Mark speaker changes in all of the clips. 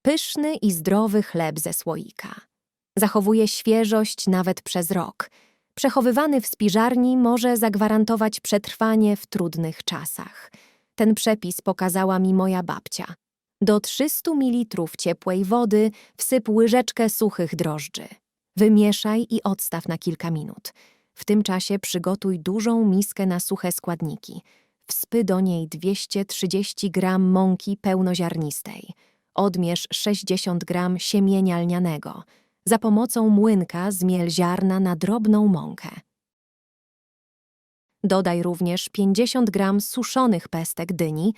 Speaker 1: Pyszny i zdrowy chleb ze słoika. Zachowuje świeżość nawet przez rok. Przechowywany w spiżarni może zagwarantować przetrwanie w trudnych czasach. Ten przepis pokazała mi moja babcia. Do 300 ml ciepłej wody wsyp łyżeczkę suchych drożdży. Wymieszaj i odstaw na kilka minut. W tym czasie przygotuj dużą miskę na suche składniki. Wsyp do niej 230 g mąki pełnoziarnistej. Odmierz 60 g siemienia lnianego. Za pomocą młynka zmiel ziarna na drobną mąkę. Dodaj również 50 g suszonych pestek dyni.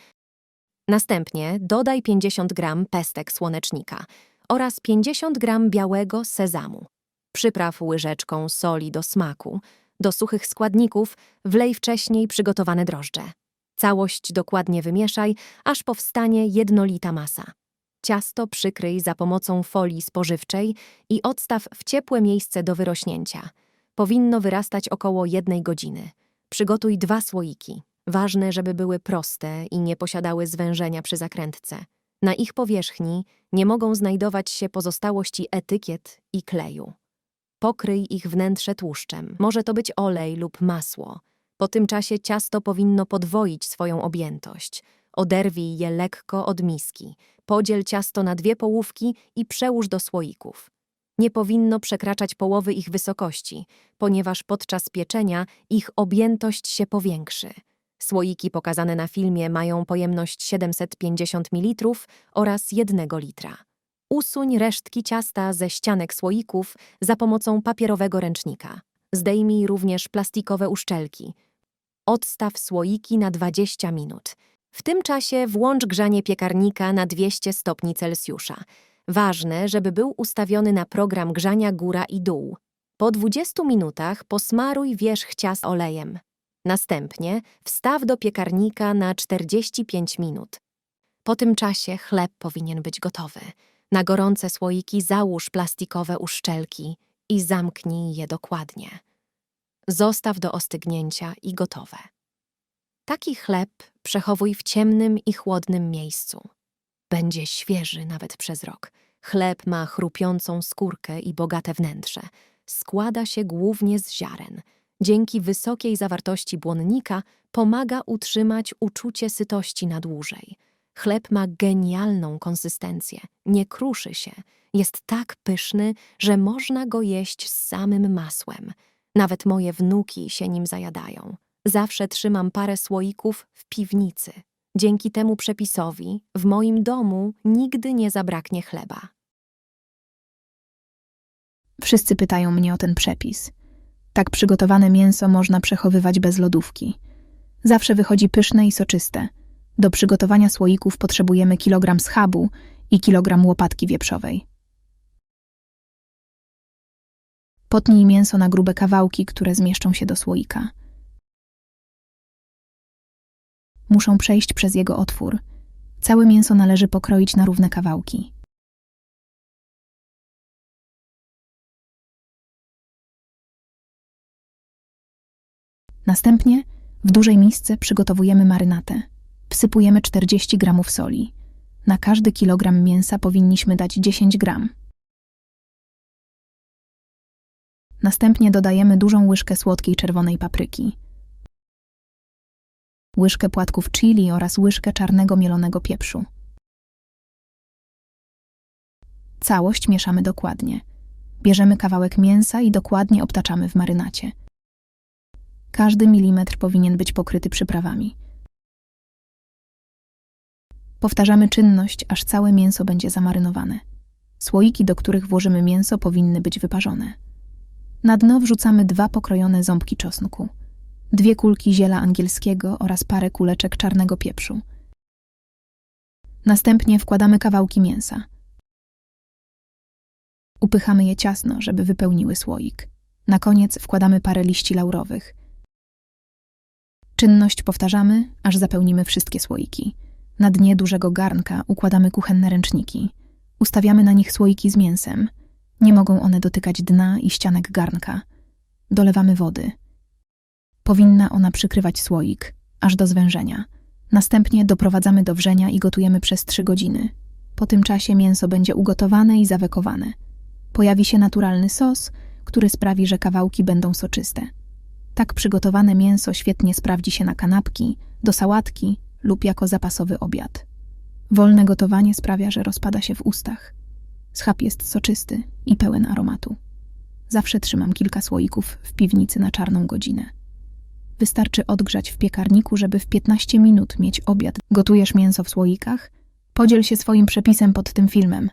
Speaker 1: Następnie dodaj 50 g pestek słonecznika oraz 50 g białego sezamu. Przypraw łyżeczką soli do smaku. Do suchych składników wlej wcześniej przygotowane drożdże. Całość dokładnie wymieszaj, aż powstanie jednolita masa. Ciasto przykryj za pomocą folii spożywczej i odstaw w ciepłe miejsce do wyrośnięcia. Powinno wyrastać około 1 godziny. Przygotuj 2 słoiki. Ważne, żeby były proste i nie posiadały zwężenia przy zakrętce. Na ich powierzchni nie mogą znajdować się pozostałości etykiet i kleju. Pokryj ich wnętrze tłuszczem. Może to być olej lub masło. Po tym czasie ciasto powinno podwoić swoją objętość. Oderwij je lekko od miski. Podziel ciasto na 2 połówki i przełóż do słoików. Nie powinno przekraczać połowy ich wysokości, ponieważ podczas pieczenia ich objętość się powiększy. Słoiki pokazane na filmie mają pojemność 750 ml oraz 1 litra. Usuń resztki ciasta ze ścianek słoików za pomocą papierowego ręcznika. Zdejmij również plastikowe uszczelki. Odstaw słoiki na 20 minut. W tym czasie włącz grzanie piekarnika na 200 stopni Celsjusza. Ważne, żeby był ustawiony na program grzania góra i dół. Po 20 minutach posmaruj wierzch ciasta olejem. Następnie wstaw do piekarnika na 45 minut. Po tym czasie chleb powinien być gotowy. Na gorące słoiki załóż plastikowe uszczelki i zamknij je dokładnie. Zostaw do ostygnięcia i gotowe. Taki chleb przechowuj w ciemnym i chłodnym miejscu. Będzie świeży nawet przez rok. Chleb ma chrupiącą skórkę i bogate wnętrze. Składa się głównie z ziaren. Dzięki wysokiej zawartości błonnika pomaga utrzymać uczucie sytości na dłużej. Chleb ma genialną konsystencję, nie kruszy się. Jest tak pyszny, że można go jeść z samym masłem. Nawet moje wnuki się nim zajadają. Zawsze trzymam parę słoików w piwnicy. Dzięki temu przepisowi w moim domu nigdy nie zabraknie chleba.
Speaker 2: Wszyscy pytają mnie o ten przepis. Tak przygotowane mięso można przechowywać bez lodówki. Zawsze wychodzi pyszne i soczyste. Do przygotowania słoików potrzebujemy kilogram schabu i kilogram łopatki wieprzowej. Potnij mięso na grube kawałki, które zmieszczą się do słoika. Muszą przejść przez jego otwór. Całe mięso należy pokroić na równe kawałki. Następnie w dużej misce przygotowujemy marynatę. Wsypujemy 40 g soli. Na każdy kilogram mięsa powinniśmy dać 10 g. Następnie dodajemy dużą łyżkę słodkiej czerwonej papryki, łyżkę płatków chili oraz łyżkę czarnego mielonego pieprzu. Całość mieszamy dokładnie. Bierzemy kawałek mięsa i dokładnie obtaczamy w marynacie. Każdy milimetr powinien być pokryty przyprawami. Powtarzamy czynność, aż całe mięso będzie zamarynowane. Słoiki, do których włożymy mięso, powinny być wyparzone. Na dno wrzucamy 2 pokrojone ząbki czosnku, 2 kulki ziela angielskiego oraz parę kuleczek czarnego pieprzu. Następnie wkładamy kawałki mięsa. Upychamy je ciasno, żeby wypełniły słoik. Na koniec wkładamy parę liści laurowych. Czynność powtarzamy, aż zapełnimy wszystkie słoiki. Na dnie dużego garnka układamy kuchenne ręczniki. Ustawiamy na nich słoiki z mięsem. Nie mogą one dotykać dna i ścianek garnka. Dolewamy wody. Powinna ona przykrywać słoik, aż do zwężenia. Następnie doprowadzamy do wrzenia i gotujemy przez 3 godziny. Po tym czasie mięso będzie ugotowane i zawekowane. Pojawi się naturalny sos, który sprawi, że kawałki będą soczyste. Tak przygotowane mięso świetnie sprawdzi się na kanapki, do sałatki lub jako zapasowy obiad. Wolne gotowanie sprawia, że rozpada się w ustach. Schab jest soczysty i pełen aromatu. Zawsze trzymam kilka słoików w piwnicy na czarną godzinę. Wystarczy odgrzać w piekarniku, żeby w 15 minut mieć obiad. Gotujesz mięso w słoikach? Podziel się swoim przepisem pod tym filmem.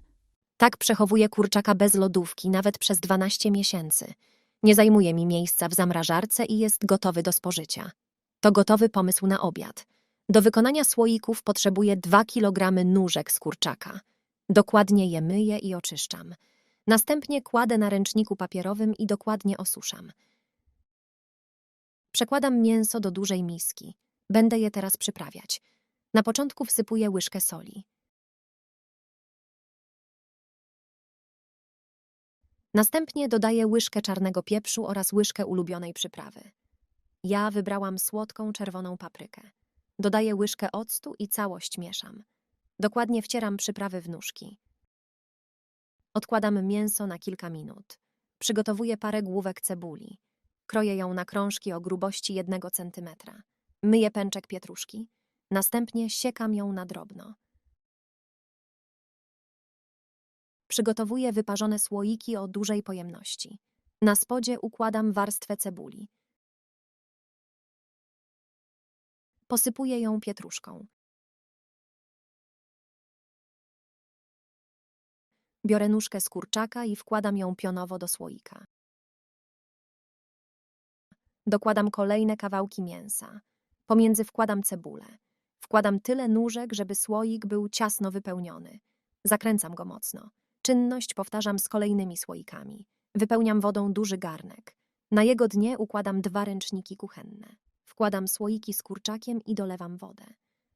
Speaker 1: Tak przechowuję kurczaka bez lodówki, nawet przez 12 miesięcy. Nie zajmuje mi miejsca w zamrażarce i jest gotowy do spożycia. To gotowy pomysł na obiad. Do wykonania słoików potrzebuję 2 kg nóżek z kurczaka. Dokładnie je myję i oczyszczam. Następnie kładę na ręczniku papierowym i dokładnie osuszam. Przekładam mięso do dużej miski. Będę je teraz przyprawiać. Na początku wsypuję łyżkę soli. Następnie dodaję łyżkę czarnego pieprzu oraz łyżkę ulubionej przyprawy. Ja wybrałam słodką czerwoną paprykę. Dodaję łyżkę octu i całość mieszam. Dokładnie wcieram przyprawy w nóżki. Odkładam mięso na kilka minut. Przygotowuję parę główek cebuli. Kroję ją na krążki o grubości 1 cm. Myję pęczek pietruszki. Następnie siekam ją na drobno. Przygotowuję wyparzone słoiki o dużej pojemności. Na spodzie układam warstwę cebuli. Posypuję ją pietruszką. Biorę nóżkę z kurczaka i wkładam ją pionowo do słoika. Dokładam kolejne kawałki mięsa. Pomiędzy wkładam cebulę. Wkładam tyle nóżek, żeby słoik był ciasno wypełniony. Zakręcam go mocno. Czynność powtarzam z kolejnymi słoikami. Wypełniam wodą duży garnek. Na jego dnie układam 2 ręczniki kuchenne. Wkładam słoiki z kurczakiem i dolewam wodę.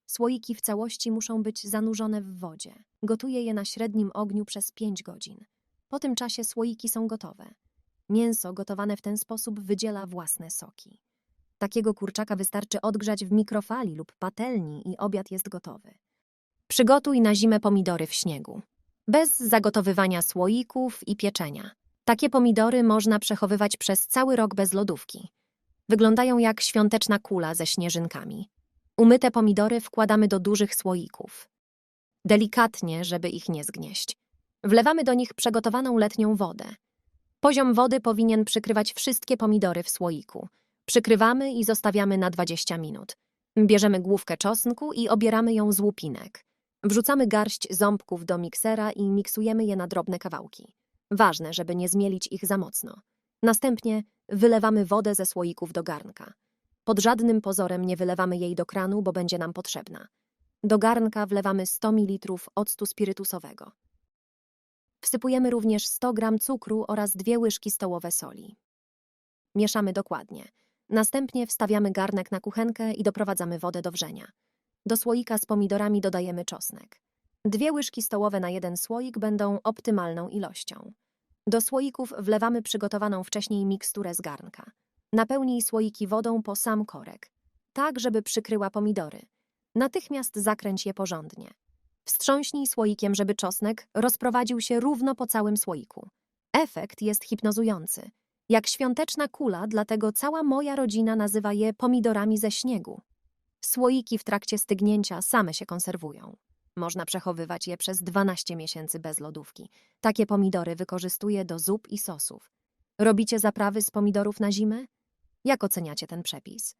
Speaker 1: Słoiki w całości muszą być zanurzone w wodzie. Gotuję je na średnim ogniu przez 5 godzin. Po tym czasie słoiki są gotowe. Mięso gotowane w ten sposób wydziela własne soki. Takiego kurczaka wystarczy odgrzać w mikrofali lub patelni i obiad jest gotowy. Przygotuj na zimę pomidory w śniegu. Bez zagotowywania słoików i pieczenia. Takie pomidory można przechowywać przez cały rok bez lodówki. Wyglądają jak świąteczna kula ze śnieżynkami. Umyte pomidory wkładamy do dużych słoików. Delikatnie, żeby ich nie zgnieść. Wlewamy do nich przygotowaną letnią wodę. Poziom wody powinien przykrywać wszystkie pomidory w słoiku. Przykrywamy i zostawiamy na 20 minut. Bierzemy główkę czosnku i obieramy ją z łupinek. Wrzucamy garść ząbków do miksera i miksujemy je na drobne kawałki. Ważne, żeby nie zmielić ich za mocno. Następnie wylewamy wodę ze słoików do garnka. Pod żadnym pozorem nie wylewamy jej do kranu, bo będzie nam potrzebna. Do garnka wlewamy 100 ml octu spirytusowego. Wsypujemy również 100 g cukru oraz 2 łyżki stołowe soli. Mieszamy dokładnie. Następnie wstawiamy garnek na kuchenkę i doprowadzamy wodę do wrzenia. Do słoika z pomidorami dodajemy czosnek. 2 łyżki stołowe na 1 słoik będą optymalną ilością. Do słoików wlewamy przygotowaną wcześniej miksturę z garnka. Napełnij słoiki wodą po sam korek, tak żeby przykryła pomidory. Natychmiast zakręć je porządnie. Wstrząśnij słoikiem, żeby czosnek rozprowadził się równo po całym słoiku. Efekt jest hipnozujący. Jak świąteczna kula, dlatego cała moja rodzina nazywa je pomidorami ze śniegu. Słoiki w trakcie stygnięcia same się konserwują. Można przechowywać je przez 12 miesięcy bez lodówki. Takie pomidory wykorzystuję do zup i sosów. Robicie zaprawy z pomidorów na zimę? Jak oceniacie ten przepis?